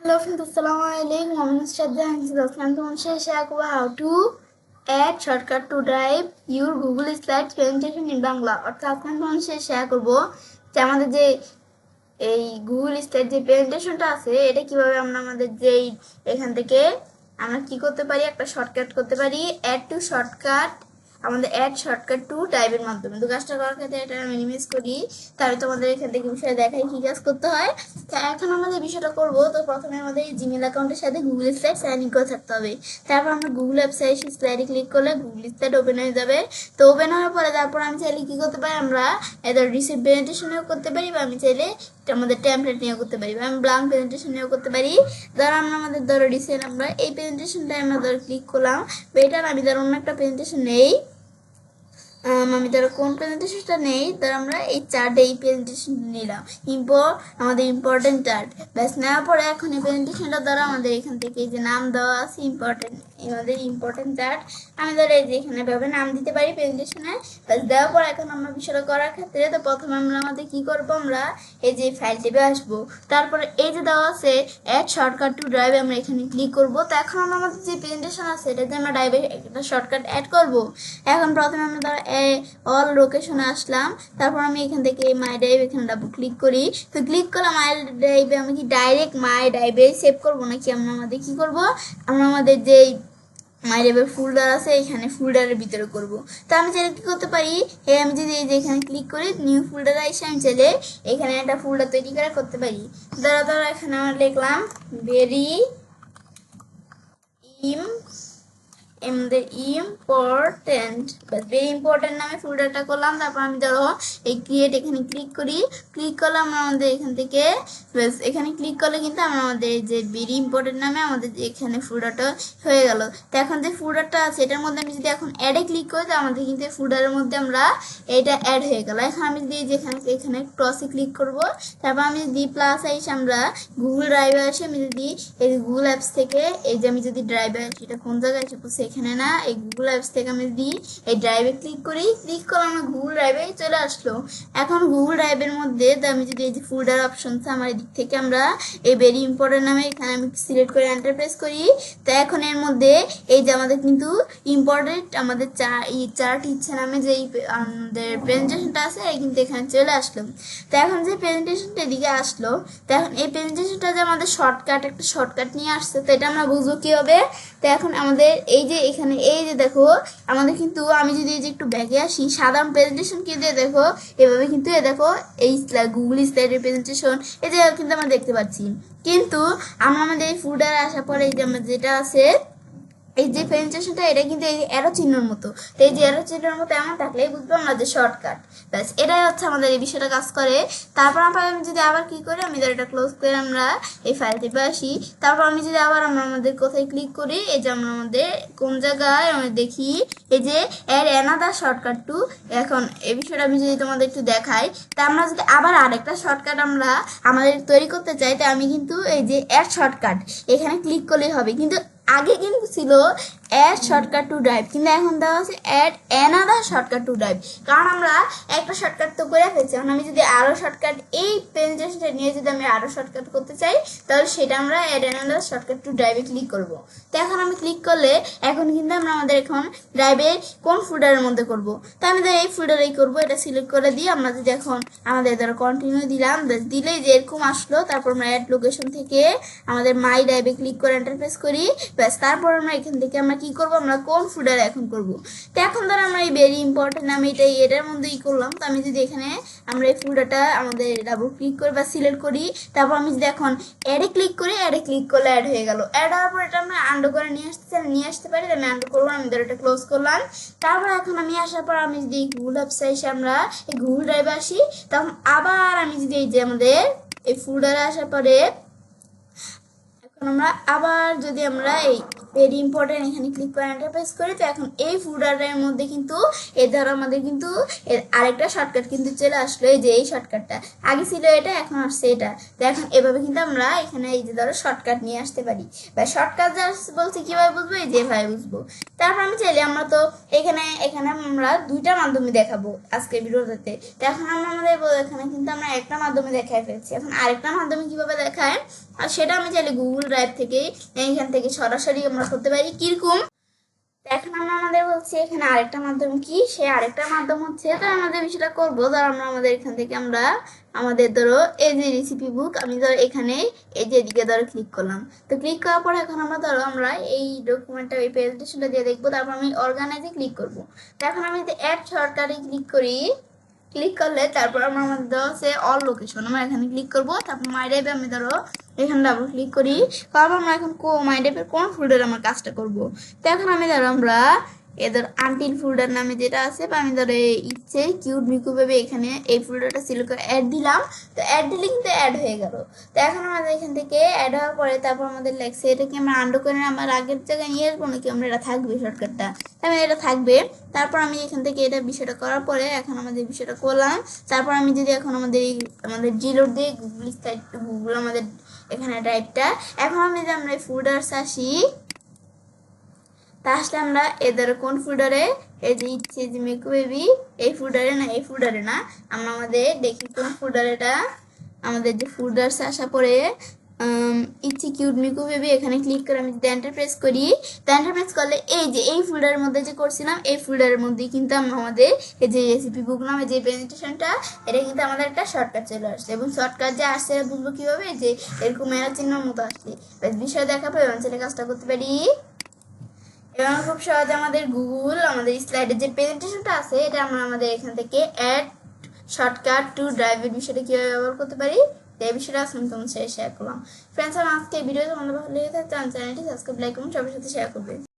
Hello friends, Assalamualaikum. I'm Mr. Jahan. To share how to add shortcut to drive your Google Slides presentation in Bangla. অর্থাৎ আপনাদের share করব যে আমাদের যে এই গুগল স্লাইড যে প্রেজেন্টেশনটা আছে এটা কিভাবে আমরা আমাদের যে এখান থেকে আমরা কি করতে পারি, একটা শর্টকাট করতে পারি, অ্যাড টু শর্টকাট, আমাদের অ্যাড শর্টকাট টু টাইপের মাধ্যমে। তো কাজটা করার ক্ষেত্রে এটা মিনিমাইজ করি, তাহলে তোমাদের এখান থেকে বিষয় দেখাই কি কাজ করতে হয়। তো এখন আমাদের বিষয়টা করব। তো প্রথমে আমাদের জিমেল অ্যাকাউন্টের সাথে গুগল স্লাইড সাইন ইন করে থাকতে হবে। তারপর আমরা গুগল ওয়েবসাইট স্লাইডে ক্লিক করলে গুগল স্লাইড ওপেন হয়ে যাবে। তো ওপেন হওয়ার পরে তারপর আমি চাইলে কি করতে পারি, আমরা এদের রিসিভ প্রেজেন্টেশনেও করতে পারি, বা আমি চাইলে আমাদের টেমপ্লেট নিয়েও করতে পারি, বা আমি ব্ল্যাঙ্ক প্রেজেন্টেশন নিয়েও করতে পারি। ধরো আমাদের ডিসেন্ট আমরা এই প্রেজেন্টেশনটা আমরা ক্লিক করলাম, বেটার আমি অন্য একটা প্রেজেন্টেশন নেই, আমি কোন প্রেজেন্টেশনটা নেই, আমরা এই চার্টে এই প্রেজেন্টেশন নিলাম, আমাদের ইম্পর্টেন্ট চার্ট ব্যাস নেওয়ার পরে এখন এই প্রেজেন্টেশনটা দ্বারা আমাদের এখান থেকে এই যে নাম দেওয়া আছে আমাদের ইম্পর্টেন্ট চার্ট, আমি এই যে এখানে ভাবে নাম দিতে পারি প্রেজেন্টেশনে। ব্যাস দেওয়ার পর এখন আমরা বিষয়টা করার ক্ষেত্রে তো প্রথমে আমরা আমাদের কি করব, আমরা এই যে ফাইল টেপে আসবো, তারপরে এই যে দেওয়া আছে অ্যাড শর্টকাট টু ড্রাইভ, আমরা এখানে ক্লিক করব। তো এখন আমরা আমাদের যে প্রেজেন্টেশন আছে এটাতে আমরা ড্রাইভে একটা শর্টকাট অ্যাড করব। এখন প্রথমে আমরা অল লোকেশনে আসলাম, তারপর আমি এখান থেকে মাই ড্রাইভ এখানে ডাবল ক্লিক করি। তো ক্লিক করলাম মাই ড্রাইভে, আমি কি ডাইরেক্ট মাই ড্রাইভে সেভ করবো নাকি আমরা আমাদের কি করব, আমরা আমাদের যেই মাই ড্রাইভের ফোল্ডার আছে এখানে ফোল্ডারের ভিতরে করব। তো আমি চাইলে কি করতে পারি, আমি যদি এই যে এখানে ক্লিক করি নিউ ফোল্ডারে এসে আমি চাইলে এখানে একটা ফোল্ডার তৈরি করে করতে পারি। ধরো এখানে আমরা লিখলাম ভেরি ইম্পর্টেন্ট, ভেরি ইম্পর্টেন্ট নামে ফোল্ডারটা করলাম। তারপর আমি ধরো এই ক্রিয়েট এখানে ক্লিক করি, ক্লিক করলাম আমাদের এখান থেকে, ব্যাস এখানে ক্লিক করলে কিন্তু আমরা আমাদের যে ভেরি ইম্পর্টেন্ট নামে আমাদের যে এখানে ফোল্ডারটা হয়ে গেল। তো এখন যে ফোল্ডারটা আছে এটার মধ্যে আমি যদি এখন অ্যাডে ক্লিক করি তো আমাদের কিন্তু ফোল্ডারের মধ্যে আমরা এটা অ্যাড হয়ে গেল। এখন আমি যদি যেখানে এখানে ক্রসে ক্লিক করব, তারপর আমি যদি প্লাস আইসে আমরা গুগল ড্রাইভে আসে আমি যদি এই গুগল অ্যাপস থেকে এই যে আমি যদি ড্রাইভে আসি, এটা কোন জায়গায় সাপোজ এখানে না, এই গুগল অ্যাপস থেকে আমি যদি এই ড্রাইভে ক্লিক করি, ক্লিক করলাম আমার গুগল ড্রাইভে চলে আসলো। এখন গুগল ড্রাইভের মধ্যে আমি যদি এই যে ফোল্ডার অপশন আমার এদিক থেকে আমরা এই ভেরি ইম্পর্টেন্ট নামে এখানে আমি সিলেক্ট করে এন্টার প্রেস করি। তো এখন এর মধ্যে এই যে আমাদের কিন্তু ইম্পর্টেন্ট আমাদের চার্ট ইচ্ছে নামে যে আমাদের প্রেজেন্টেশনটা আছে এই কিন্তু এখানে চলে আসলো। তো এখন যে প্রেজেন্টেশনটা এদিকে আসলো, তো এখন এই প্রেজেন্টেশনটা যে আমাদের একটা শর্টকাট নিয়ে আসছে, তো এটা আমরা বুঝবো কি হবে। তো এখন আমাদের এই যে এখানে এই যে দেখো আমাদের কিন্তু আমি যদি এই যে একটু ব্যাগে আসি, সাধারণ প্রেজেন্টেশন কি দিয়ে দেখো এভাবে কিন্তু দেখো এই গুগল স্লাইডের প্রেজেন্টেশন এই যে কিন্তু আমরা দেখতে পাচ্ছি, কিন্তু আমরা আমাদের এই ফোল্ডারে আসার পরে এই যে আমাদের যেটা আছে এই যে প্রেজেন্টেশনটা এটা কিন্তু এই অ্যারো চিহ্নের মতো, তো এই যে অ্যারো চিহ্নের মতো এমন থাকলেই বুঝবো আমরা যে শর্টকাট, ব্যাস এটাই হচ্ছে আমাদের এই বিষয়টা কাজ করে। তারপর আমি যদি আবার কি করি, আমি এটা ক্লোজ করে আমরা এই ফাইল টিপে আসি, তারপর আমি যদি আবার আমরা আমাদের কোথায় ক্লিক করি, এই যে আমরা আমাদের কোন জায়গায় আমরা দেখি এই যে অ্যাড অ্যানাদার শর্টকাট টু, এখন এই বিষয়টা আমি যদি তোমাদের একটু দেখাই, তা আমরা যদি আবার আরেকটা শর্টকাট আমরা আমাদের তৈরি করতে চাই, তা আমি কিন্তু এই যে অ্যাড শর্টকাট এখানে ক্লিক করলেই হবে, কিন্তু আগে কিন্তু ছিল অ্যাড শর্টকাট টু ড্রাইভ, কিন্তু এখন দেওয়া আছে add another shortcut to drive, কারণ আমরা একটা শর্টকাট তো করে ফেলছি। এখন আমি যদি আরও শর্টকাট এই প্রেজেন্টেশনটা নিয়ে যদি আমি আরও শর্টকাট করতে চাই, তাহলে সেটা আমরা অ্যাড অ্যানাদার শর্টকাট টু ড্রাইভে ক্লিক করব। তো এখন আমি ক্লিক করলে এখন কিন্তু আমরা আমাদের এখন ড্রাইভে কোন ফোল্ডারের মধ্যে করব, তো আমি এই ফোল্ডারেই করব, এটা সিলেক্ট করে দিয়ে আমরা যদি এখন আমাদের ধরো কন্টিনিউ দিলাম, দিলেই যে এরকম আসলো, তারপর আমরা অ্যাড লোকেশন থেকে আমাদের মাই ড্রাইভে ক্লিক করে এন্টার প্রেস করি, ব্যাস তারপর আমরা এখান থেকে আমরা কি করব, আমরা কোন ফোল্ডারে এখন করব। তো এখন ধরো আমরা এই ভেরি ইম্পর্টেন্ট আমি এটার মধ্যেই করলাম। তো আমি যদি এখানে আমরা এই ফোল্ডারটা আমাদের ডাবল ক্লিক করে বা সিলেক্ট করি, তারপর আমি যদি এখন অ্যাডে ক্লিক করি, অ্যাডে ক্লিক করলে অ্যাড হয়ে গেল। অ্যাড হওয়ার পর এটা আমরা আন্ডু করে নিয়ে আসতে পারি, আমি আন্ডু করবো, আমি এটা ক্লোজ করলাম। তারপর এখন আমি আসার পর আমি যদি গুগল অ্যাপসে এসে আমরা এই গুগল ড্রাইভে আসি, তখন আবার আমি যদি এই যে আমাদের এই ফোল্ডারে আসার পরে আমরা আবার যদি আমরা এই ভেরি ইম্পর্টেন্ট এখানে ক্লিক করে এন্টার প্রেস করি, তো এখন এই ফোল্ডারের মধ্যে কিন্তু এর দ্বারা আমাদের কিন্তু এর আরেকটা শর্টকাট কিন্তু চলে আসলো, এই যে এই শর্টকাটটা আগে ছিল এটা, এখন আসছে এটা। তো এখন এভাবে কিন্তু আমরা এখানে এই যে ধরো শর্টকাট নিয়ে আসতে পারি, বা শর্টকাট যা বলছি কিভাবে বুঝবো, এই যে এভাবে বুঝবো। তারপর আমি চাইলে আমরা তো এখানে আমরা দুইটা মাধ্যমে দেখাবো আজকের ভিডিওটাতে। তো এখন আমরা আমাদের এখানে কিন্তু আমরা একটা মাধ্যমে দেখাই ফেলছি, এখন আরেকটা মাধ্যমে কিভাবে দেখায়, আর সেটা আমি চাইলে গুগল ড্রাইভ থেকে এইখান থেকে সরাসরি আমরা করতে পারি। কিরকম এখন আমরা আমাদের বলছি এখানে আরেকটা মাধ্যম কি, সে আরেকটা মাধ্যম হচ্ছে তো আমাদের বিষয়টা করবো। ধর আমরা আমাদের এখান থেকে আমরা আমাদের ধরো এই যে রেসিপি বুক, আমি ধরো এখানে এই যে এদিকে ধরো ক্লিক করলাম। তো ক্লিক করার পর এখন আমরা ধরো আমরা এই ডকুমেন্টটা এই প্রেজেন্টেশনটা দিয়ে দেখবো। তারপর আমি অর্গানাইজে ক্লিক করবো। তো এখন আমি যদি অ্যাড শর্টকাটে ক্লিক করি, ক্লিক করলে তারপর আমরা আমাদের ধরো সে অল লোকেশন আমরা এখানে ক্লিক করবো। তারপর মাই ড্রাইভে আমি ধরো এখানে ডাবল ক্লিক করি, কারণ আমরা এখন মাই ড্রাইভের কোন ফোল্ডারে আমরা কাজটা করব। তো এখন আমি ধরো আমরা এদের আনটিল ফোল্ডার নামে যেটা আছে, বা আমি ধরো ইচ্ছে কিউট মিকু ভেবে এখানে এই ফোল্ডারটা সিলেক্ট করে অ্যাড দিলাম। তো অ্যাড দিলে কিন্তু অ্যাড হয়ে গেল। তো এখন আমাদের এখান থেকে অ্যাড হওয়ার পরে তারপর আমাদের লেগছে এটাকে আমরা আন্ডু করে আমার আগের জায়গায় নিয়ে আসবো নাকি আমরা এটা থাকবে শর্টকাটটা, তাহলে এটা থাকবে। তারপর আমি এখান থেকে এটা বিষয়টা করার পরে এখন আমাদের বিষয়টা করলাম। তারপর আমি যদি এখন আমাদের জিলোড দিয়ে গুগল আমাদের এখানে ড্রাইভটা, এখন আমি যদি আমরা এই ফোল্ডার্স আসি, তা আসলে আমরা এদের কোন ফোল্ডারে এই যে ইচ্ছে যে মেকু বেবি এই ফোল্ডারে না, এই ফোল্ডারে না, আমরা আমাদের দেখি কোন ফোল্ডারে এটা আমাদের যে ফোল্ডার্স আসা পরে ইচ্ছে কিউট মিকু বেবি এখানে ক্লিক করে আমি যদি এন্টার প্রেস করি, তো এন্টার প্রেস করলে এই যে এই ফোল্ডারের মধ্যে যে করছিলাম এই ফোল্ডারের মধ্যে কিন্তু আমরা আমাদের এই যে রেসিপি বুক নামে যে প্রেজেন্টেশনটা, এটা কিন্তু আমাদের একটা শর্টকাট চলে আসছে। এবং শর্টকাট যে আসছে এটা বুঝবো কীভাবে, যে এরকম মেরা চিহ্নের মতো আসছে বিষয় দেখাবো এবং ছেলে কাজটা করতে পারি। এবং খুব সহজে আমাদের গুগল আমাদের স্লাইডের যে প্রেজেন্টেশনটা আছে এটা আমরা আমাদের এখান থেকে অ্যাড শর্টকাট টু ড্রাইভের বিষয়টা কীভাবে ব্যবহার করতে পারি এই বিষয়টা আজকে আমি তোমার সাথে শেয়ার করলাম। ফ্রেন্ডস, আমার আজকে এই ভিডিও তোমাদের ভালো লেগে থাকে চ্যানেলটি সাবস্ক্রাইব, লাইক এবং সবার সাথে শেয়ার করবে।